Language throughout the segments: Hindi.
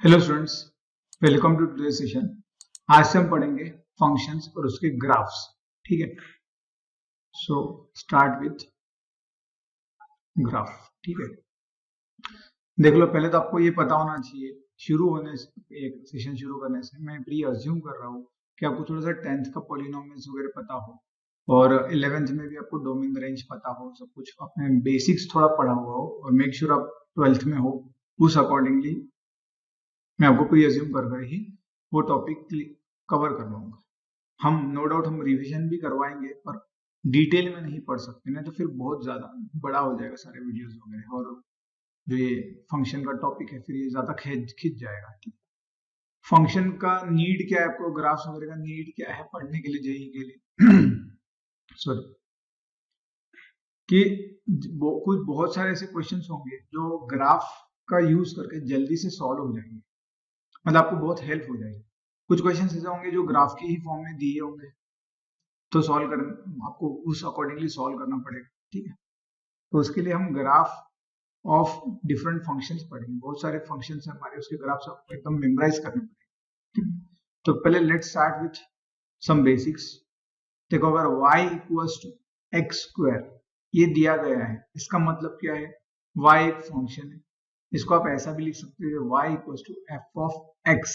Hello students, welcome to today session. आज से हम पढ़ेंगे फंक्शंस और उसके ग्राफ्स। ठीक है, सो स्टार्ट विथ ग्राफ। ठीक है, देख लो, पहले तो आपको ये पता होना चाहिए शुरू होने से, एक सेशन शुरू करने से मैं प्री अज्यूम कर रहा हूँ कि आपको थोड़ा सा 10th का पॉलिनोमियल्स वगैरह पता हो और 11th में भी आपको डोमेन रेंज पता हो, सब कुछ अपने बेसिक्स थोड़ा पढ़ा हुआ हो और मेक श्योर आप 12th में हो। उस अकॉर्डिंगली मैं आपको प्री अज्यूम कर ही वो टॉपिक कवर करवाऊंगा। हम नो डाउट हम रिवीजन भी करवाएंगे, पर डिटेल में नहीं पढ़ सकते, नहीं तो फिर बहुत ज्यादा बड़ा हो जाएगा सारे वीडियोस वगैरह, और जो ये फंक्शन का टॉपिक है फिर ये ज्यादा खिंच जाएगा। ठीक, फंक्शन का नीड क्या है, आपको ग्राफ्स वगैरह का नीड क्या है पढ़ने के लिए, जेई के लिए सॉरी, कि कुछ बहुत सारे ऐसे क्वेश्चंस होंगे जो ग्राफ का यूज करके जल्दी से सॉल्व हो जाएंगे, मतलब आपको बहुत हेल्प हो जाएगी। कुछ क्वेश्चन ऐसे होंगे जो ग्राफ के ही फॉर्म में दिए होंगे, तो सॉल्व कर आपको उस अकॉर्डिंगली सॉल्व करना पड़ेगा। ठीक है, तो उसके लिए हम ग्राफ ऑफ डिफरेंट फंक्शंस पढ़ेंगे। बहुत सारे फंक्शंस हैं हमारे, उसके ग्राफ्स आपको एकदम मेमोराइज करने पड़ेंगे। ठीक है, तो पहले let's start with some basics. देखो, अगर y equals to x square ये दिया गया है, इसका मतलब क्या है, y एक फंक्शन है। इसको आप ऐसा भी लिख सकते हो, y equals to f of x.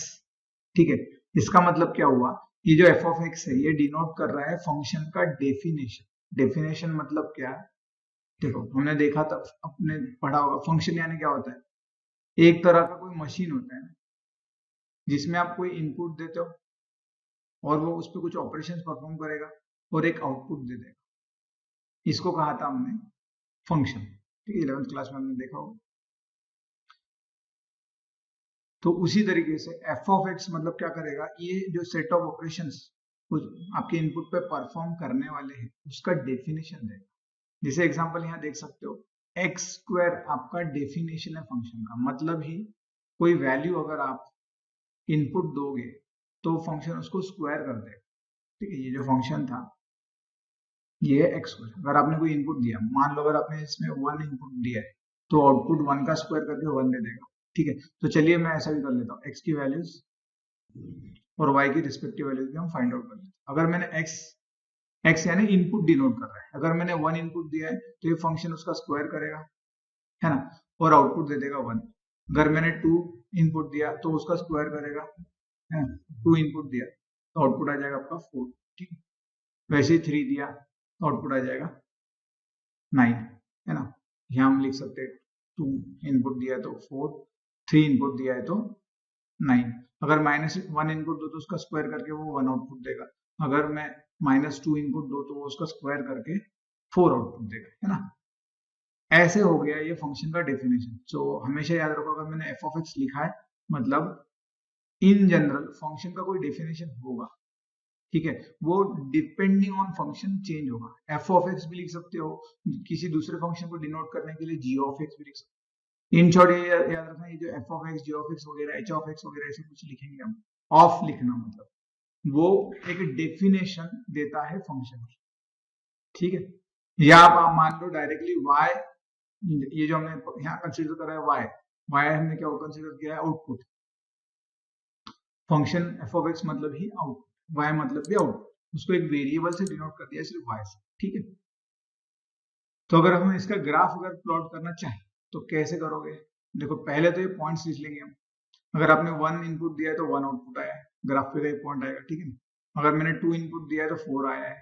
ठीक है, इसका मतलब क्या हुआ, ये जो एफ ऑफ एक्स है ये डिनोट कर रहा है फंक्शन का डेफिनेशन। डेफिनेशन मतलब क्या है, देखो हमने देखा था, अपने पढ़ा होगा, फंक्शन यानी क्या होता है, एक तरह का कोई मशीन होता है जिसमें आप कोई इनपुट देते हो और वो उस पर कुछ ऑपरेशन परफॉर्म करेगा और एक आउटपुट दे देगा। इसको कहा था हमने फंक्शन। ठीक है, 11th क्लास में हमने देखा होगा। तो उसी तरीके से एफ ऑफ एक्स मतलब क्या करेगा, ये जो सेट ऑफ ऑपरेशंस आपके इनपुट पे परफॉर्म करने वाले हैं उसका डेफिनेशन देगा। जैसे एग्जांपल यहाँ देख सकते हो, एक्स स्क्वायर आपका डेफिनेशन है फंक्शन का, मतलब ही कोई वैल्यू अगर आप इनपुट दोगे तो फंक्शन उसको स्क्वायर कर देगा। ठीक है, ये जो फंक्शन था ये है एक्स स्क्वायर। अगर आपने कोई इनपुट दिया, मान लो अगर आपने इसमें 1 इनपुट दिया है तो आउटपुट 1 का स्क्वायर करके 1 दे देगा। ठीक है, तो चलिए मैं ऐसा भी कर लेता हूँ, एक्स की वैल्यूज और वाई की रिस्पेक्टिव वैल्यूज भी हम फाइंड आउट कर लेते हैं। अगर मैंने एक्स यानी इनपुट डिनोट कर रहा है, अगर मैंने 1 इनपुट दिया है तो ये फंक्शन उसका स्क्वायर करेगा, है ना, और आउटपुट दे देगा 1। अगर मैंने 2 इनपुट दिया तो उसका स्क्वायर करेगा, है ना, 2 इनपुट दिया तो आउटपुट आ जाएगा आपका 4। ठीक है, वैसे ही 3 दिया तो आउटपुट आ जाएगा 9, है ना। यहाँ हम लिख सकते हैं 2 इनपुट दिया है तो 4, 3 इनपुट दिया है तो 9। अगर -1 इनपुट दो तो उसका स्क्वायर करके वो 1 आउटपुट देगा। अगर मैं -2 इनपुट दो तो वो उसका स्क्वायर करके 4 आउटपुट देगा, है ना। ऐसे हो गया ये फंक्शन का डेफिनेशन। सो हमेशा याद रखो, अगर मैंने एफ ऑफ एक्स लिखा है मतलब इन जनरल फंक्शन का कोई डेफिनेशन होगा। ठीक है, वो डिपेंडिंग ऑन फंक्शन चेंज होगा। एफ ऑफ एक्स भी लिख सकते हो, किसी दूसरे फंक्शन को डिनोट करने के लिए जी ऑफ एक्स भी लिख सकते हो। इन शॉर्ट ये याद रखना, ये जो f of x, g of x वगैरह, एच ऑफ एक्स वगैरह ऐसे कुछ लिखेंगे हम, ऑफ लिखना मतलब वो एक डेफिनेशन देता है फंक्शन की। ठीक है, या आप मान लो डायरेक्टली वाई, ये जो हमने यहाँ कंसीडर करा है वाई, वाई हमने क्या कंसीडर किया है, output. Function F of x मतलब ही आउटपुट, वाई मतलब भी आउटपुट, उसको एक वेरिएबल से डिनोट कर दिया सिर्फ वाई से। ठीक है, तो अगर हम इसका ग्राफ अगर प्लॉट करना चाहें तो कैसे करोगे, देखो पहले तो ये पॉइंट्स लिख लेंगे हम। अगर आपने 1 इनपुट दिया है तो 1 आउटपुट आया है, ग्राफ पे का एक पॉइंट आएगा। ठीक है, अगर मैंने 2 इनपुट दिया है तो 4 आया है,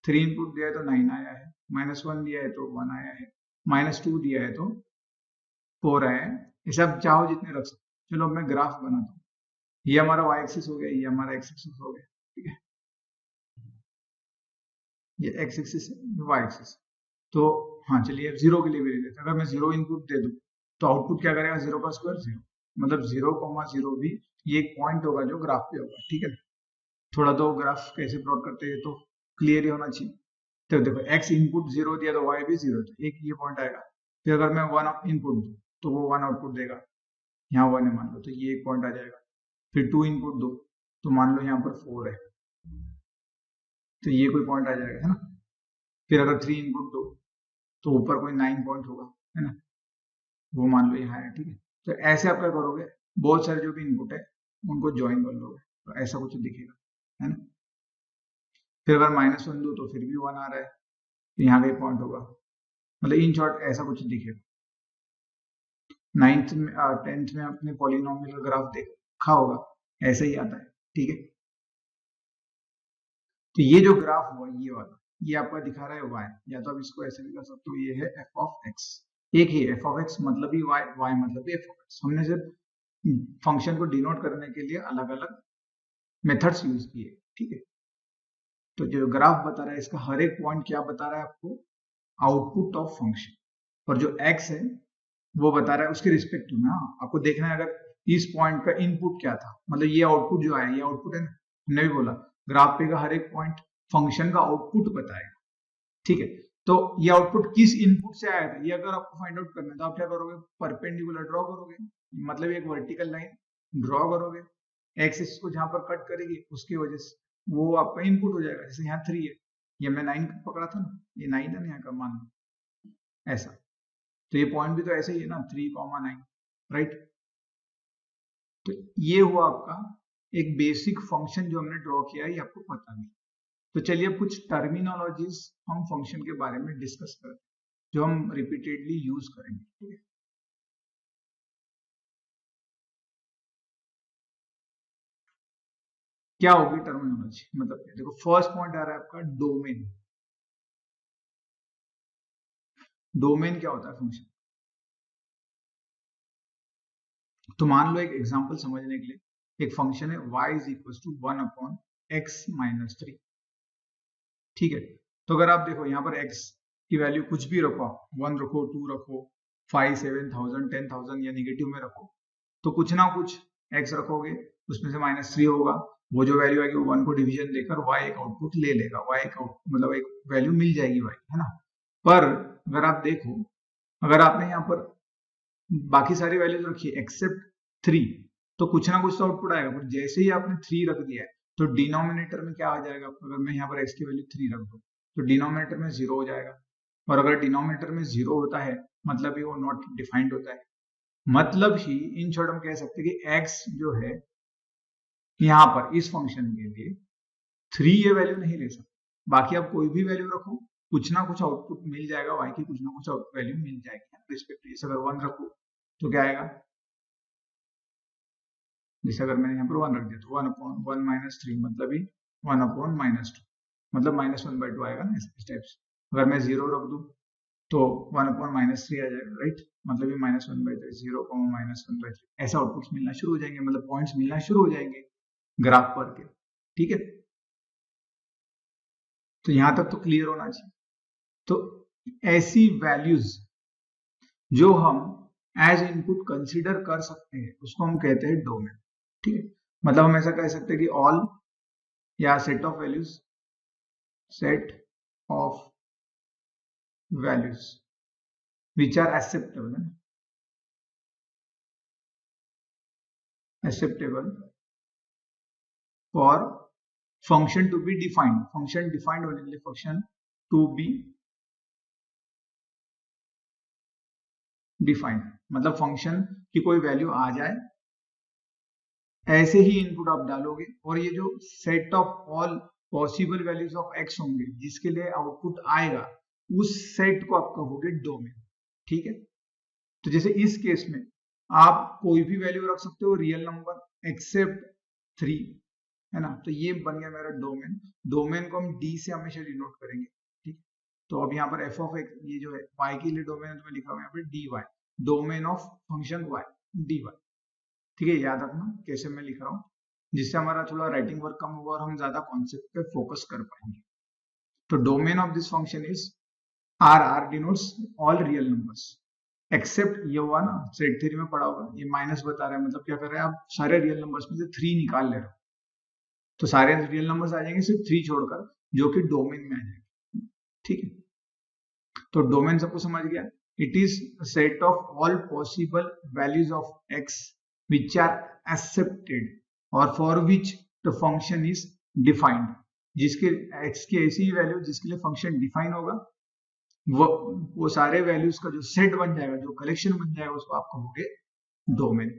3 इनपुट दिया है तो 9 आया है, -1 दिया है तो 1 आया है, -2 दिया है तो 4 आया है। ये सब चाहो जितने रख सकते। चलो अब मैं ग्राफ बनाता हूँ। ये हमारा वाई एक्सिस हो गया, ये हमारा एक्स एक्सिस हो गया। ठीक है, ये एक्स एक्सिस है, ये वाई एक्सिस। तो हाँ चलिए, अब 0 के लिए भी ले लेते हैं। अगर मैं 0 इनपुट दे दूं तो आउटपुट क्या करेगा, 0 का स्क्वायर 0, मतलब 0,0 भी ये एक पॉइंट होगा जो ग्राफ पे होगा। ठीक है, थोड़ा तो ग्राफ कैसे प्लॉट करते हैं तो क्लियर ही होना चाहिए। तो देखो, एक्स इनपुट 0 दिया तो वाई भी 0, तो एक ये पॉइंट आएगा। फिर अगर मैं 1 इनपुट दूं तो वो 1 आउटपुट देगा, यहाँ 1 है मान लो, तो ये एक पॉइंट आ जाएगा। फिर 2 इनपुट दो तो मान लो यहाँ पर 4 है, तो ये कोई पॉइंट आ जाएगा, है ना। फिर अगर 3 इनपुट दो तो ऊपर कोई 9 पॉइंट होगा, है ना, वो मान लो यहाँ है। ठीक है, तो ऐसे आप क्या करोगे, बहुत सारे जो भी इनपुट है उनको ज्वाइन कर लोगे तो ऐसा कुछ दिखेगा, है ना। फिर अगर -1 दो तो फिर भी 1 आ रहा है, तो यहाँ का पॉइंट होगा, मतलब इन शॉर्ट ऐसा कुछ दिखेगा। 9th में 10th में अपने पॉलिनोमियल ग्राफ देखा होगा, ऐसे ही आता है, ठीक है। तो ये जो ग्राफ हुआ ये वाला, ये आपका दिखा रहा है y, या तो आप इसको ऐसे भी कर सकते हो, ये है f ऑफ x, एक ही f ऑफ x मतलब ही y, y मतलब ही f ऑफ x। हमने सिर्फ फंक्शन को डिनोट करने के लिए अलग अलग मेथड्स यूज किए, ठीक है। तो जो ग्राफ बता रहा है इसका हर एक पॉइंट क्या बता रहा है आपको, आउटपुट ऑफ फंक्शन, और जो x है वो बता रहा है उसके रिस्पेक्टिव में। हाँ, आपको देखना है अगर इस पॉइंट का इनपुट क्या था, मतलब ये आउटपुट जो आया ये आउटपुट है ना, हमने भी बोला ग्राफ पे का हर एक पॉइंट फंक्शन का आउटपुट बताएगा, ठीक है। तो ये आउटपुट किस इनपुट से आया था ये अगर आपको फाइंड आउट करना है तो आप क्या करोगे, परपेंडिकुलर ड्रॉ करोगे, मतलब एक वर्टिकल लाइन ड्रॉ करोगे, एक्सिस को जहां पर कट करेगी उसकी वजह से वो आपका इनपुट हो जाएगा। जैसे यहाँ 3 है, ये हमने 9 पकड़ा था ना, ये 9 है ना यहाँ का, मान लो ऐसा, तो ये पॉइंट भी तो ऐसे ही है ना, 3,9, राइट। तो ये हुआ आपका एक बेसिक फंक्शन जो हमने ड्रॉ किया है, ये आपको पता नहीं। तो चलिए अब कुछ टर्मिनोलॉजीज हम फंक्शन के बारे में डिस्कस करते हैं जो हम रिपीटेडली यूज करेंगे, ठीक है। क्या होगी टर्मिनोलॉजी, मतलब देखो फर्स्ट पॉइंट आ रहा है आपका डोमेन। डोमेन क्या होता है फंक्शन, तो मान लो एक एग्जांपल समझने के लिए, एक फंक्शन है y is equal to 1/x-3, ठीक है। तो अगर आप देखो यहाँ पर x की वैल्यू कुछ भी रखो, 1 रखो, 2 रखो, 5, 7,000, 10,000 या निगेटिव में रखो, तो कुछ ना कुछ x रखोगे, उसमें से -3 होगा, वो जो वैल्यू आएगी वो 1 को डिवीजन देकर y एक आउटपुट ले लेगा, y एक मतलब एक वैल्यू मिल जाएगी y, है ना। पर अगर आप देखो, अगर आपने यहाँ पर बाकी सारी वैल्यूज रखी है एक्सेप्ट 3, तो कुछ ना कुछ तो आउटपुट आएगा। पर जैसे ही आपने 3 रख दिया है तो डिनोमिनेटर में क्या आ जाएगा, अगर मैं यहाँ पर x की वैल्यू 3 रख दूं तो डिनोमिनेटर में 0 हो जाएगा, और अगर डिनोमिनेटर में 0 होता है मतलब ही वो नॉट डिफाइंड होता है, मतलब ही इन शॉर्ट हम कह सकते हैं कि x जो है यहाँ पर इस फंक्शन के लिए 3 ये वैल्यू नहीं ले सकते, बाकी आप कोई भी वैल्यू रखो कुछ ना कुछ आउटपुट मिल जाएगा, y की कुछ ना कुछ वैल्यू मिल जाएगी रिस्पेक्ट। जैसे अगर 1 रखो तो क्या आएगा, जैसे अगर मैंने यहाँ पर 1 रख दिया तो 1/1 - 3 मतलब ही 1/-2, मतलब -1/2 आएगा ना इस टाइप से। अगर मैं 0 रख दूं तो 1/-3 आ जाएगा, राइट, मतलब ये -1/3, 0, -1/3 ऐसा आउटपुट मिलना शुरू हो जाएंगे, मतलब पॉइंट्स मिलना शुरू हो जाएंगे ग्राफ पर के, ठीक है। तो यहां तक तो क्लियर होना चाहिए। तो ऐसी वैल्यूज जो हम एज इनपुट कंसीडर कर सकते हैं उसको हम कहते हैं डोमेन, ठीक है। मतलब हम ऐसा कह सकते हैं कि ऑल या set of values, set of values which are acceptable for function to be defined, function defined होने के लिए function to be defined, मतलब फंक्शन की कोई वैल्यू आ जाए, ऐसे ही इनपुट आप डालोगे, और ये जो set of all possible values of x होंगे जिसके लिए आउटपुट आएगा, उस सेट को आप कहोगे डोमेन, ठीक है। तो जैसे इस केस में आप कोई भी वैल्यू रख सकते हो रियल नंबर एक्सेप्ट 3, है ना। तो ये बन गया मेरा डोमेन। डोमेन को हम डी से हमेशा डिनोट करेंगे, ठीक। तो अब यहाँ पर एफ ऑफ एक्स, ये जो है y के लिए डोमेन है, तो मैं लिखा हुआ यहाँ पर dy, domain of function y dy, ठीक है। याद रखना कैसे मैं लिख रहा हूँ, जिससे हमारा थोड़ा राइटिंग वर्क कम होगा और हम ज्यादा कॉन्सेप्ट पे फोकस कर पाएंगे। तो domain of this function is R denotes all real numbers except, ये हुआ ना सेट थ्योरी में पढ़ा होगा, ये माइनस बता रहा है, मतलब क्या कर रहे हैं आप सारे रियल नंबर्स में से 3 निकाल ले रहे हो, तो सारे रियल नंबर्स आ जाएंगे सिर्फ 3 छोड़कर, जो कि डोमेन में आ जाएंगे, ठीक है। तो डोमेन सबको समझ गया, it is set of all possible values of x which are accepted और for which the function is defined, जिसके x की ऐसी वैल्यू जिसके लिए फंक्शन डिफाइन होगा, वो सारे वैल्यूज का जो सेट बन जाएगा, जो कलेक्शन बन जाएगा, उसको आप कहोगे डोमेन।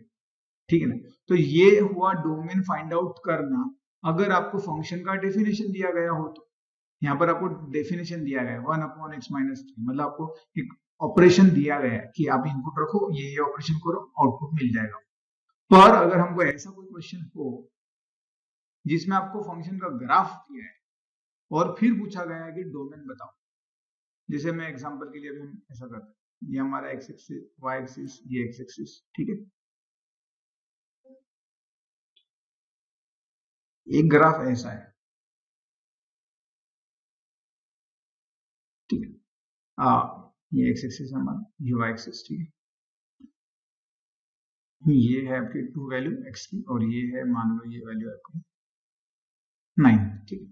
ठीक है ना। तो ये हुआ डोमेन फाइंड आउट करना, अगर आपको फंक्शन का डेफिनेशन दिया गया हो तो। यहाँ पर आपको डेफिनेशन दिया गया है 1/x-3, मतलब आपको एक ऑपरेशन दिया गया है कि आप इनपुट रखो, ये ऑपरेशन करो, आउटपुट मिल जाएगा। पर अगर हमको ऐसा कोई क्वेश्चन हो जिसमें आपको फंक्शन का ग्राफ दिया है और फिर पूछा गया है कि डोमेन बताओ, जैसे मैं एग्जांपल के लिए अभी हम ऐसा करते हैं, ये हमारा एक्स एक्सिस, वाई एक्सिस, ये एक्स एक्सिस, ठीक है। एक ग्राफ ऐसा है, ठीक है। ये एक्स एक्सिस हमारा, ये वाई एक्सिस, ठीक है। ये है आपकी टू वैल्यू एक्स की, और ये है मान लो ये वैल्यू आपकी 9, ठीक है।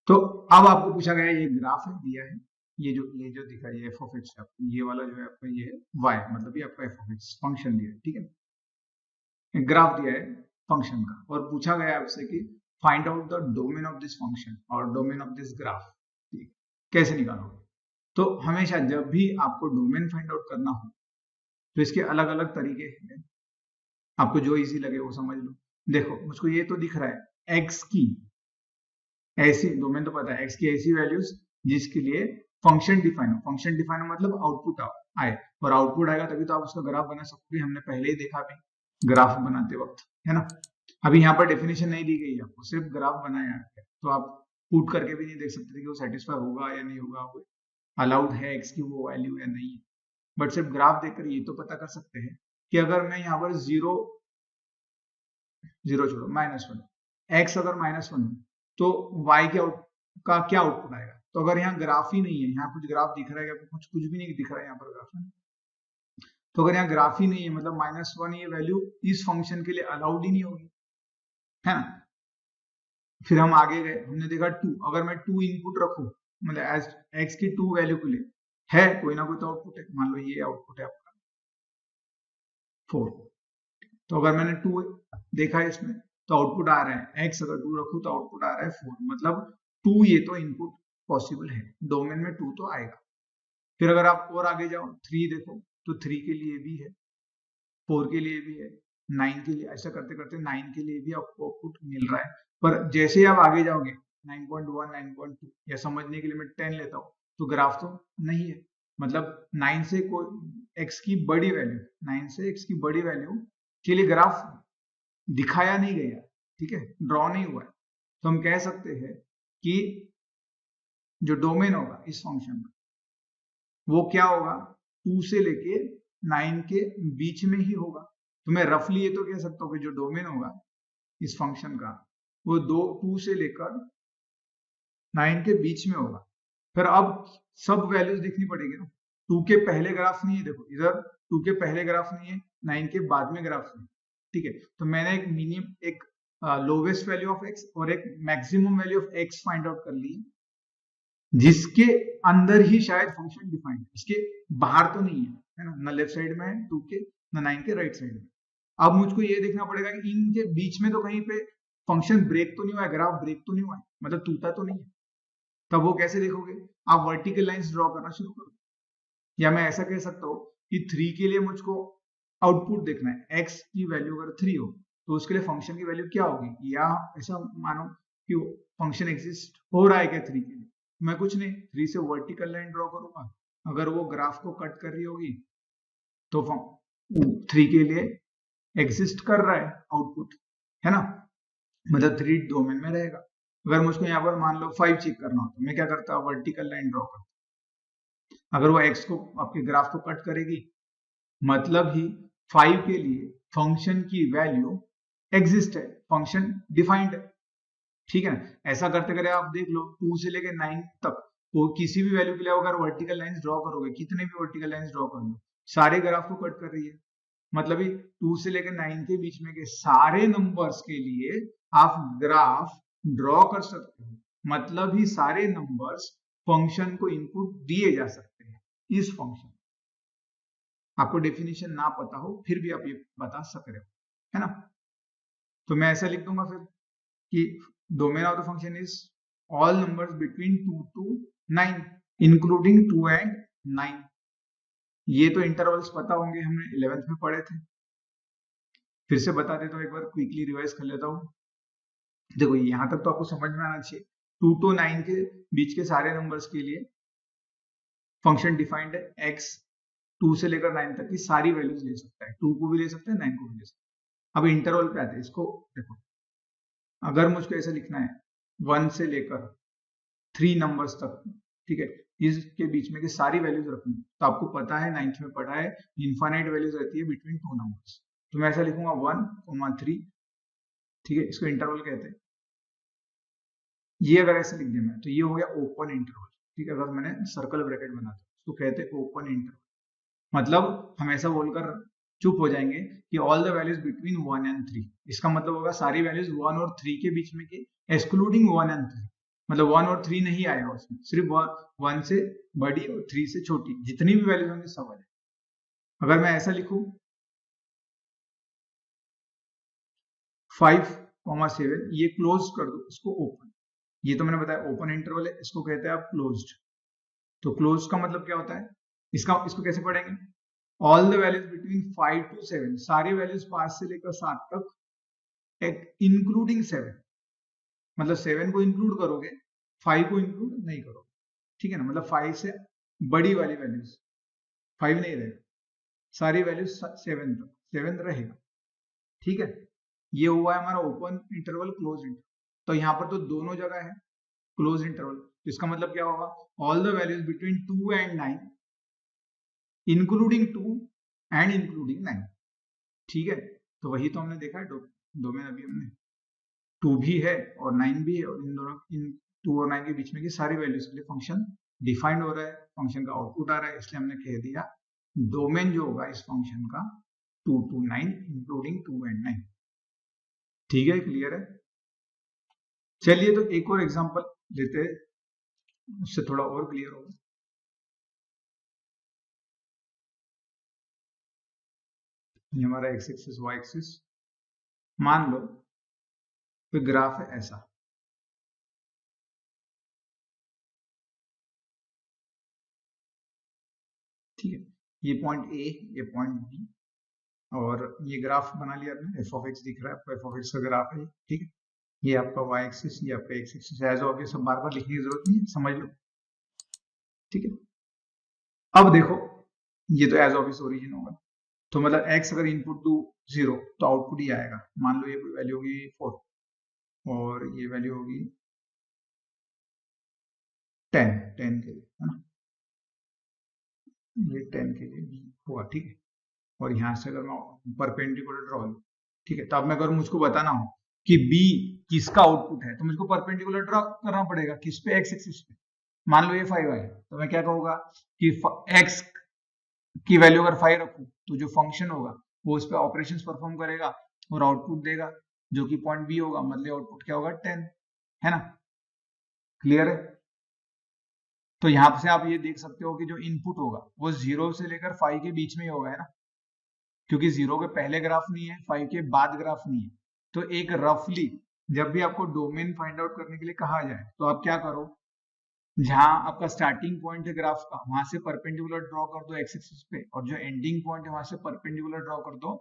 तो अब आपको पूछा गया ये ग्राफ है दिया है, ये जो दिखा है ये एफ ऑफ एक्स है, ये वाला जो है आपका ये है वाई, मतलब ये आपका एफ ऑफ एक्स फंक्शन दिया है, ठीक है। ग्राफ दिया है फंक्शन का, और पूछा गया आपसे कि find out the domain of this function और डोमेन ऑफ दिस ग्राफ, ठीक, कैसे निकालोगे। तो हमेशा जब भी आपको डोमेन फाइंड आउट करना हो तो इसके अलग अलग तरीके हैं, आपको जो इजी लगे वो समझ लो। देखो मुझको ये तो दिख रहा है एक्स की ऐसी, डोमेन तो पता है एक्स की ऐसी वैल्यूज जिसके लिए फंक्शन डिफाइन हो। फंक्शन डिफाइन हो मतलब आउटपुट आए, और आउटपुट आएगा तभी तो आप उसका ग्राफ बना सकते, हमने पहले ही देखा भी ग्राफ बनाते वक्त, है ना। अभी यहाँ पर डेफिनेशन नहीं दी गई है आपको, सिर्फ ग्राफ बनाया है, तो आप पुट करके भी नहीं देख सकते थे कि वो सेटिस्फाई होगा या नहीं होगा, वो अलाउड है एक्स की वो वैल्यू या नहीं है। बट सिर्फ ग्राफ देखकर ये तो पता कर सकते हैं कि अगर मैं यहाँ पर जीरो जीरो छोड़ो -1, एक्स अगर -1 तो वाई के का क्या आउटपुट आएगा। तो अगर यहाँ ग्राफ ही नहीं है, यहाँ कुछ ग्राफ दिख रहा है, कुछ भी नहीं दिख रहा है यहाँ पर ग्राफ में, तो अगर यहाँ ग्राफ ही नहीं है मतलब -1 ये वैल्यू इस फंक्शन के लिए अलाउड ही नहीं होगी, है ना। फिर हम आगे गए, हमने देखा 2, अगर मैं 2 इनपुट रखूं, मतलब एक्स की 2 वैल्यू के लिए है कोई ना कोई तो आउटपुट है, मान लो ये आउटपुट है आपका 4, तो अगर मैंने 2 देखा है इसमें तो आउटपुट आ रहा है एक्स, अगर 2 रखूं तो आउटपुट आ रहा है 4, मतलब 2 ये तो इनपुट पॉसिबल है, डोमेन में 2 तो आएगा। फिर अगर आप और आगे जाओ 3 देखो तो 3 के लिए भी है, 4 के लिए भी है, 9 के लिए, ऐसा करते करते 9 के लिए भी आपको आउटपुट मिल रहा है। पर जैसे ही आप आगे जाओगे 9.1 9.2, या समझने के लिए मैं 10 लेता हूँ, तो ग्राफ तो नहीं है, मतलब 9 से कोई एक्स की बड़ी वैल्यू, 9 से एक्स की बड़ी वैल्यू के लिए ग्राफ दिखाया नहीं गया, ठीक है, ड्रॉ नहीं हुआ है। तो हम कह सकते हैं कि जो डोमेन होगा इस फंक्शन का वो क्या होगा, 2 से लेके 9 के बीच में ही होगा। तो मैं रफली ये तो कह सकता हूँ कि जो डोमेन होगा इस फंक्शन का वो 2 से लेकर 9 के बीच में होगा। फिर अब सब वैल्यूज देखनी पड़ेगी ना, 2 के पहले ग्राफ नहीं है, देखो इधर 2 के पहले ग्राफ नहीं है, 9 के बाद में ग्राफ नहीं, ठीक है। तो मैंने एक लोवेस्ट वैल्यू ऑफ एक्स और एक maximum value of x find out कर ली, जिसके अंदर ही शायद फंक्शन डिफाइंड है, इसके बाहर तो नहीं है ना, ना लेफ्ट साइड में है 2 के, ना 9 के राइट साइड में। अब मुझको ये देखना पड़ेगा कि इनके बीच में तो कहीं पे फंक्शन ब्रेक तो नहीं हुआ है, ग्राफ ब्रेक तो नहीं हुआ है, मतलब टूटा तो नहीं है। तब वो कैसे देखोगे, आप वर्टिकल लाइंस ड्रॉ करना शुरू करो, या मैं ऐसा कह सकता हूँ कि 3 के लिए मुझको आउटपुट देखना है, x की वैल्यू अगर 3 हो तो उसके लिए फंक्शन की वैल्यू क्या होगी, या ऐसा मानो कि फंक्शन एग्जिस्ट हो रहा है क्या 3 के लिए, मैं कुछ नहीं 3 से वर्टिकल लाइन ड्रॉ करूंगा, अगर वो ग्राफ को कट कर रही होगी तो 3 के लिए एग्जिस्ट कर रहा है आउटपुट, है ना, मतलब 3 डोमेन में रहेगा। अगर मुझको यहाँ पर मान लो 5 चेक करना हो तो मैं क्या करता, वर्टिकल लाइन ड्रॉ करता, अगर वो x को आपके ग्राफ को कट करेगी मतलब ही 5 के लिए फंक्शन की वैल्यू एग्जिस्ट है, फंक्शन डिफाइंड है, ठीक है ना। ऐसा करते करते आप देख लो 2 से लेके 9 तक तो किसी भी वैल्यू के लिए अगर वर्टिकल लाइंस ड्रॉ करोगे, कितने भी वर्टिकल लाइंस ड्रॉ कर लो, सारे ग्राफ को कट कर रही है, मतलब ही 2 से लेकर 9 के बीच में के सारे नंबर्स के लिए आप ग्राफ ड्रॉ कर सकते हो, मतलब ही सारे नंबर्स फंक्शन को इनपुट दिए जा सकते हैं इस फंक्शन। आपको डेफिनेशन ना पता हो फिर भी आप ये बता सक रहे हो, है ना। तो मैं ऐसा लिख दूंगा फिर कि domain of the function is all numbers between 2 to 9 including 2 and 9। ये तो इंटरवल्स पता होंगे, हमने 11th में पढ़े थे। फिर से बता देता हूँ, एक बार क्विकली रिवाइज कर लेता हूँ। देखो यहाँ तक तो आपको समझ में आना चाहिए। 2 to 9 के बीच के सारे नंबर्स के लिए फंक्शन डिफाइंड है। x 2 से लेकर 9 तक की सारी वैल्यूज ले सकता है, 2 को भी ले सकता है, 9 को भी ले सकता है। अब इंटरवल पे आते हैं। इसको देखो, अगर मुझको ऐसा लिखना है 1 से लेकर 3 नंबर्स तक, ठीक है, इसके बीच में की सारी वैल्यूज रखनी, तो आपको पता है 9th में पढ़ा है इनफाइनाइट वैल्यूज रहती है बिटवीन 2 नंबर्स। तो मैं ऐसा लिखूंगा 1, 3, ठीक है, इसको इंटरवल कहते हैं। ये अगर ऐसे लिख दिया मैं, तो ये हो गया ओपन इंटरवल, ठीक है। अगर मैंने सर्कल ब्रैकेट बना दिया तो कहते हैं ओपन इंटरवल। मतलब हम ऐसा बोलकर चुप हो जाएंगे कि all the values between 1 and 3। इसका मतलब होगा सारी वैल्यूज 1 और 3 के बीच में की, एक्सक्लूडिंग 1 and 3। मतलब 1 और 3 नहीं आएगा उसमें, सिर्फ 1 से बड़ी और 3 से छोटी जितनी भी वैल्यूज होंगी सब आ जाए। अगर मैं ऐसा लिखूं 5, 7, ये क्लोज कर दो, इसको ओपन। ये तो मैंने बताया ओपन इंटरवल है, इसको कहते हैं आप क्लोज्ड। तो क्लोज का मतलब क्या होता है, इसको कैसे पढ़ेंगे, all the values between 5 to 7, सारी वैल्यूज 5 से लेकर 7 तक इंक्लूडिंग 7। मतलब 7 को इंक्लूड करोगे, 5 को इंक्लूड नहीं करोगे, ठीक है ना। मतलब 5 से बड़ी वाली वैल्यूज 5 नहीं रहेगा, सारी वैल्यूज 7 तक 7 रहेगा, ठीक है। ये हुआ है हमारा ओपन इंटरवल, क्लोज इंटरवल। तो यहाँ पर तो दोनों जगह है क्लोज इंटरवल, तो इसका मतलब क्या होगा, all the values between 2 and 9 including 2 and including 9, ठीक है। तो वही तो हमने देखा है दो में अभी हमने 2 भी है और 9 भी है, और इन दोनों, इन 2 और 9 के बीच में की सारी वैल्यूज के लिए फंक्शन डिफाइंड हो रहा है, फंक्शन का आउटपुट आ रहा है, इसलिए हमने कह दिया डोमेन जो होगा इस फंक्शन का 2 to 9 इंक्लूडिंग 2 and 9, ठीक है, क्लियर है। चलिए तो एक और एग्जांपल लेते हैं, उससे थोड़ा और क्लियर होगा। ये हमारा एक्स एक्सिस वाई एक्सिस, मान लो कोई ग्राफ है ऐसा, ठीक है, ये पॉइंट ए, ये पॉइंट बी, और ये ग्राफ बना लिया आपने, एफ ऑफ एक्स दिख रहा है आपको, एफ ऑफ एक्स का ग्राफ है, ठीक है। ये आपका वाई एक्सिस, ये आपका एक्स एक्सिस, एज ऑब्वियस, सब बार बार लिखने की जरूरत नहीं है, समझ लो, ठीक है। अब देखो, ये तो एज ऑब्वियस ओरिजिन होगा, तो मतलब x अगर इनपुट दू 0 तो आउटपुट ही आएगा। मान लो ये कोई वैल्यू होगी 4 और ये वैल्यू होगी 10 के लिए, है ना, ये 10 के लिए b हुआ, ठीक है। और यहाँ से अगर मैं परपेंडिकुलर ड्रॉ लूं, ठीक है, तो अब मैं अगर मुझको बताना हो कि b किसका आउटपुट है, तो मुझको परपेंडिकुलर ड्रॉ करना पड़ेगा, किस पे, एक्स एक्सिस पे। मान लो ये 5 है, तो मैं क्या कहूंगा कि x की वैल्यू अगर 5 रखूं, तो जो फंक्शन होगा वो उस पर ऑपरेशंस परफॉर्म करेगा और आउटपुट देगा, जो कि पॉइंट बी होगा, मतलब आउटपुट क्या होगा, 10, है ना, क्लियर है। तो यहां से आप ये देख सकते हो कि जो इनपुट होगा वो 0 से लेकर 5 के बीच में ही होगा, है ना, क्योंकि 0 के पहले ग्राफ नहीं है, 5 के बाद ग्राफ नहीं है। तो एक रफली जब भी आपको डोमेन फाइंड आउट करने के लिए कहा जाए, तो आप क्या करो, जहां आपका स्टार्टिंग पॉइंट है ग्राफ का, वहां से परपेंडिकुलर ड्रॉ कर दो एक्स एक्सिस पे, और जो एंडिंग पॉइंट है वहां से परपेंडिकुलर ड्रॉ कर दो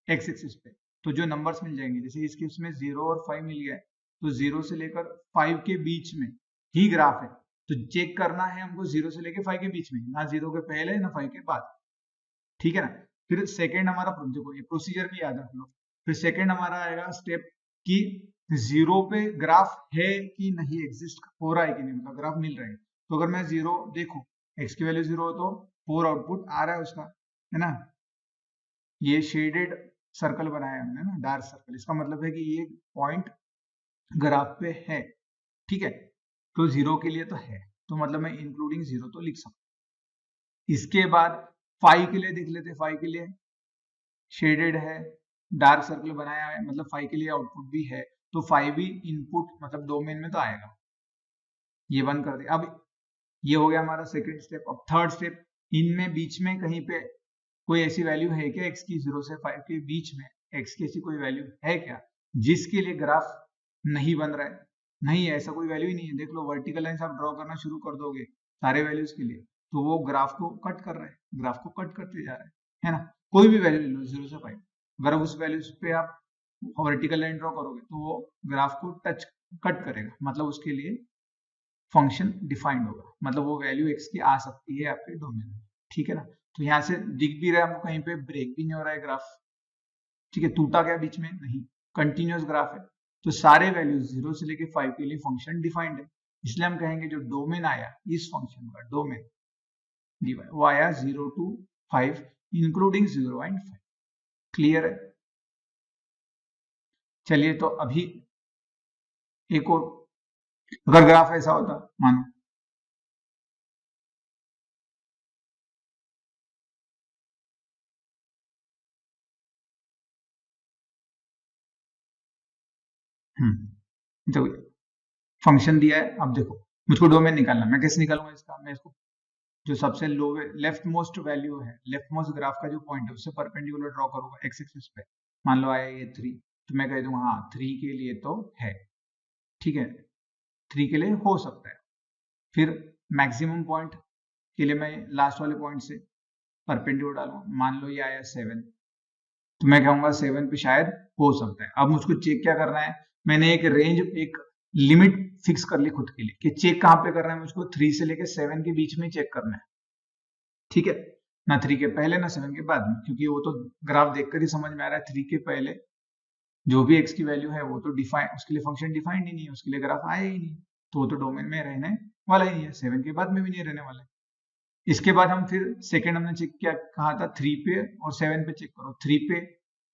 एक्स एक्सिस पे। तो जो नंबर्स मिल जाएंगे, जैसे इस केस में 0 और 5 मिल गया है, तो 0 से लेकर 5 के बीच में ही ग्राफ है, तो चेक करना है हमको 0 से लेकर 5 के बीच में, ना 0 के पहले ना 5 के बाद, ठीक है ना। फिर सेकेंड हमारा, देखो ये प्रोसीजर भी याद रख लो। फिर सेकेंड हमारा आएगा स्टेप कि 0 पे ग्राफ है कि नहीं, एग्जिस्ट हो रहा है कि नहीं, मतलब ग्राफ मिल रहा है। तो अगर मैं 0 देखूं, x की वैल्यू 0 हो तो 4 आउटपुट आ रहा है उसका, है ना। ये शेडेड सर्कल बनाया हमने ना, डार्क सर्कल, इसका मतलब है कि ये पॉइंट ग्राफ पे है, ठीक है। तो 0 के लिए तो है, तो मतलब मैं इंक्लूडिंग 0 तो लिख सकता। इसके बाद 5 के लिए देख लेते, 5 के लिए शेडेड है, डार्क सर्कल बनाया है, मतलब 5 के लिए आउटपुट भी है, तो 5 भी इनपुट मतलब डोमेन में तो आएगा। ये बंद कर दे। अब ये हो गया हमारा सेकंड स्टेप। अब थर्ड स्टेप, इनमें बीच में कहीं पे कोई ऐसी वैल्यू है क्या, x की 0 से 5 के बीच में x की ऐसी कोई वैल्यू है क्या जिसके लिए ग्राफ नहीं बन रहा है, नहीं है, ऐसा कोई वैल्यू ही नहीं है। देख लो, वर्टिकल लाइंस आप ड्रॉ करना शुरू कर दोगे सारे वैल्यूज के लिए, तो वो ग्राफ को कट कर रहा है, ग्राफ को कट करते जा रहा है ना। कोई भी वैल्यू ले लो 0 से 5, अगर उस वैल्यूज पे आप वर्टिकल लाइन ड्रॉ करोगे तो वो ग्राफ को टच कट करेगा, मतलब उसके लिए फंक्शन डिफाइंड होगा, मतलब वो वैल्यू एक्स की आ सकती है आपके डोमेन में, ठीक है ना। तो यहाँ से दिख भी रहा है हमको, कहीं पे ब्रेक भी नहीं हो रहा है ग्राफ, ठीक है, टूटा गया बीच में नहीं, कंटिन्यूअस ग्राफ है। तो सारे वैल्यूज 0 से लेके 5 के लिए फंक्शन डिफाइंड है, इसलिए हम कहेंगे जो डोमेन आया इस फंक्शन का डोमेन वो आया 0 to 5 इंक्लूडिंग 0 and 5। क्लियर है। चलिए तो अभी एक और, अगर ग्राफ ऐसा होता मानो, तो फंक्शन दिया है, अब देखो मुझको डोमेन निकालना, मैं कैसे निकालूंगा इसका, मैं इसको जो सबसे लो लेफ्ट मोस्ट वैल्यू है, लेफ्ट मोस्ट ग्राफ का जो पॉइंट है उससे परपेंडिकुलर ड्रॉ करूंगा एक्स एक्सिस पे, मान लो आया ये 3, तो मैं कह दूंगा हाँ 3 के लिए तो है, ठीक है, 3 के लिए हो सकता है। फिर मैक्सिमम पॉइंट के लिए मैं लास्ट वाले पॉइंट से परपेंडिकुलर डालूंगा, मान लो ये आया 7, तो मैं कहूंगा 7 पे शायद हो सकता है। अब मुझको चेक क्या करना है, मैंने एक रेंज, एक लिमिट फिक्स कर ली खुद के लिए कि चेक कहां पे करना है मुझको, 3 से लेके 7 के बीच में चेक करना है, ठीक है ना, 3 के पहले ना 7 के बाद में, क्योंकि वो तो ग्राफ देखकर ही समझ में आ रहा है 3 के पहले जो भी x की वैल्यू है वो तो डिफाइन, उसके लिए फंक्शन डिफाइंड ही नहीं है, उसके लिए ग्राफ आया ही नहीं, तो वो तो डोमेन में रहने वाला ही नहीं है, 7 के बाद में भी नहीं रहने वाला है। इसके बाद हम फिर सेकंड हमने चेक किया, कहा था 3 पे और 7 पे चेक करो। 3 पे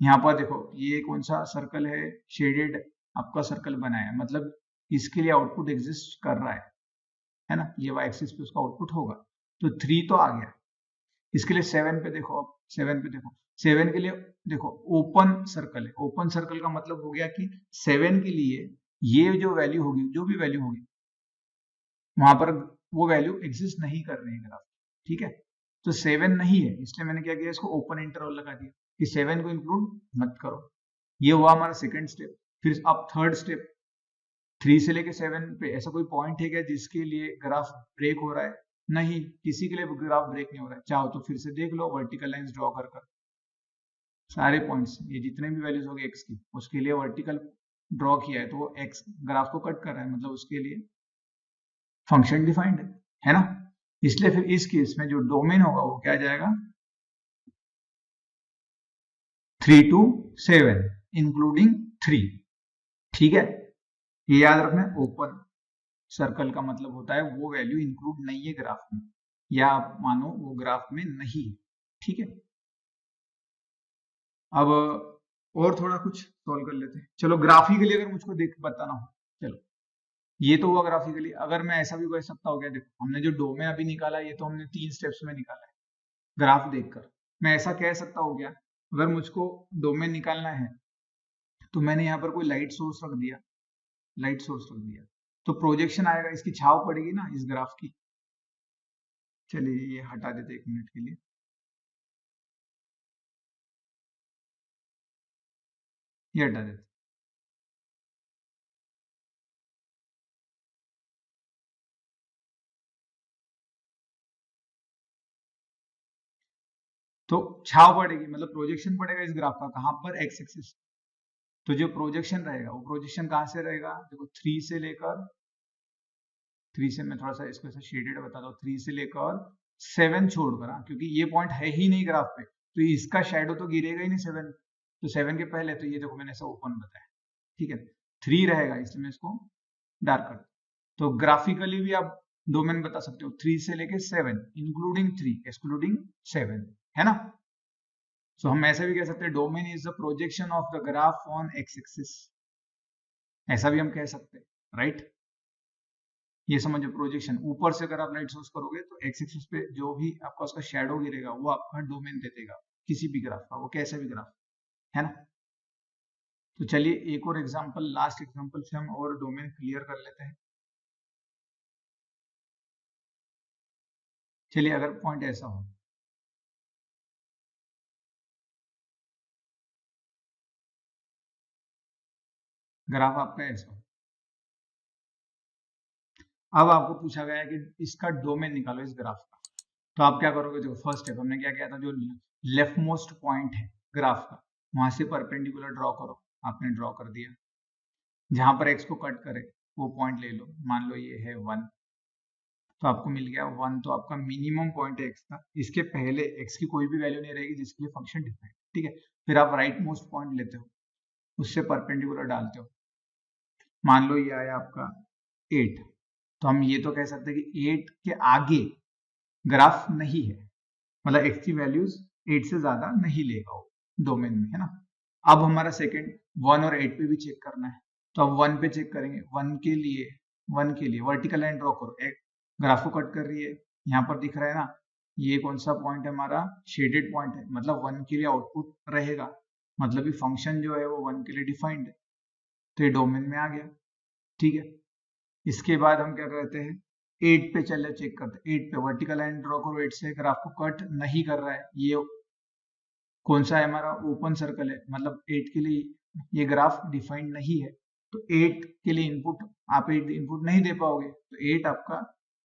यहाँ पर देखो ये कौन सा सर्कल है, शेडेड आपका सर्कल बनाया है, मतलब इसके लिए आउटपुट एग्जिस्ट कर रहा है ना, ये वाई एक्सिस पे उसका आउटपुट होगा, तो 3 तो आ गया। इसके लिए 7 पे देखो, अब 7 पे देखो, 7 के लिए देखो ओपन सर्कल है, ओपन सर्कल का मतलब हो गया कि 7 के लिए ये जो वैल्यू होगी, जो भी वैल्यू होगी वहां पर वो वैल्यू एग्जिस्ट नहीं कर रही है ग्राफ, ठीक है, तो 7 नहीं है, इसलिए मैंने क्या किया, इसको ओपन इंटरवल लगा दिया कि 7 को इंक्लूड मत करो। ये हुआ हमारा सेकंड स्टेप। फिर अब थर्ड स्टेप, 3 से लेके 7 पे ऐसा कोई पॉइंट है क्या जिसके लिए ग्राफ ब्रेक हो रहा है, नहीं, किसी के लिए ग्राफ ब्रेक नहीं हो रहा है। चाहो तो फिर से देख लो वर्टिकल लाइंस ड्रॉ कर सारे पॉइंट्स, ये जितने भी वैल्यूज होगी एक्स की, उसके लिए वर्टिकल ड्रॉ किया है, तो वो एक्स ग्राफ को कट कर रहा है, मतलब उसके लिए फंक्शन डिफाइंड है ना। इसलिए फिर इस केस में जो डोमेन होगा वो क्या जाएगा, 3 to 7 इंक्लूडिंग 3, ठीक है, ये याद रखना है। ओपन सर्कल का मतलब होता है वो वैल्यू इंक्लूड नहीं है ग्राफ में, या आप मानो वो ग्राफ में नहीं, ठीक है। अब और थोड़ा कुछ सॉल्व कर लेते हैं, चलो ग्राफिकली अगर मुझको देख बताना हो, चलो ये तो हुआ ग्राफिकली, अगर मैं ऐसा भी कह सकता हूँ क्या, देखो हमने जो डोमेन अभी निकाला ये तो हमने 3 स्टेप्स में निकाला है ग्राफ देखकर, मैं ऐसा कह सकता हूँ क्या, अगर मुझको डोमेन निकालना है तो मैंने यहाँ पर कोई लाइट सोर्स रख दिया, लाइट सोर्स रख दिया, तो प्रोजेक्शन आएगा, इसकी छाव पड़ेगी ना इस ग्राफ की। चलिए ये हटा देते 1 मिनट के लिए, ये हटा देते। तो छाव पड़ेगी मतलब प्रोजेक्शन पड़ेगा इस ग्राफ का, कहां पर, एक्स एक्सिस। तो जो प्रोजेक्शन रहेगा वो प्रोजेक्शन कहां से रहेगा, देखो 3 से लेकर, 3 से मैं थोड़ा सा इसको ऐसा शेडेड बताता हूँ, 3 से लेकर 7 छोड़कर, क्योंकि ये पॉइंट है ही नहीं ग्राफ पे, तो इसका शेडो तो गिरेगा ही नहीं 7, तो 7 के पहले, तो ये देखो मैंने ऐसा ओपन बताया, ठीक है, 3 रहेगा, इसलिए मैं इसको डार्क कर, तो ग्राफिकली भी आप डोमेन बता सकते हो 3 से लेके 7 इंक्लूडिंग 3 एक्सक्लूडिंग 7, है ना। सो हम ऐसे भी कह सकते हैं domain is the projection of the graph on x axis, ऐसा भी हम कह सकते हैं, राइट। ये समझो प्रोजेक्शन, ऊपर से अगर आप लाइट सोर्स करोगे तो एक्स एक्सिस पे जो भी आपका उसका शेडो गिरेगा वो आपका डोमेन दे देगा, किसी भी ग्राफ का, वो कैसे भी ग्राफ, है ना। तो चलिए एक और एग्जांपल, लास्ट एग्जांपल से हम और डोमेन क्लियर कर लेते हैं। चलिए अगर पॉइंट ऐसा हो, ग्राफ आपका ऐसा हो, अब आपको पूछा गया है कि इसका डोमेन निकालो इस ग्राफ का, तो आप क्या करोगे, देखो फर्स्ट स्टेप हमने क्या किया था, जो लेफ्ट मोस्ट पॉइंट है ग्राफ का वहां से परपेंडिकुलर ड्रॉ करो, आपने ड्रॉ कर दिया, जहां पर x को कट करे वो पॉइंट ले लो, मान लो ये है 1, तो आपको मिल गया 1, तो आपका मिनिमम पॉइंट है x का, इसके पहले x की कोई भी वैल्यू नहीं रहेगी जिसके लिए फंक्शन डिफाइंड, ठीक है। फिर आप राइट मोस्ट पॉइंट लेते हो, उससे परपेंडिकुलर डालते हो, मान लो ये आया आपका 8, तो हम ये तो कह सकते हैं कि 8 के आगे ग्राफ नहीं है, मतलब x की वैल्यूज 8 से ज्यादा नहीं लेगा वो डोमेन में, है ना। अब हमारा सेकंड 1 और 8 पे भी चेक करना है, तो अब 1 पे चेक करेंगे, 1 के लिए वर्टिकल लाइन ड्रॉ करो, एक ग्राफ को कट कर रही है, यहाँ पर दिख रहा है ना, ये कौन सा पॉइंट है हमारा, शेडेड पॉइंट है, मतलब 1 के लिए आउटपुट रहेगा, मतलब ये फंक्शन जो है वो 1 के लिए डिफाइंड है, तो ये डोमेन में आ गया, ठीक है। इसके बाद हम क्या करते हैं, 8 पे चले चेक करते हैं, 8 पे वर्टिकल लाइन ड्रॉ करो, 8 से ग्राफ को कट नहीं कर रहा है, ये कौन सा है हमारा, ओपन सर्कल है, मतलब 8 के लिए ये ग्राफ डिफाइंड नहीं है, तो 8 के लिए इनपुट आप 8 इनपुट नहीं दे पाओगे, तो 8 आपका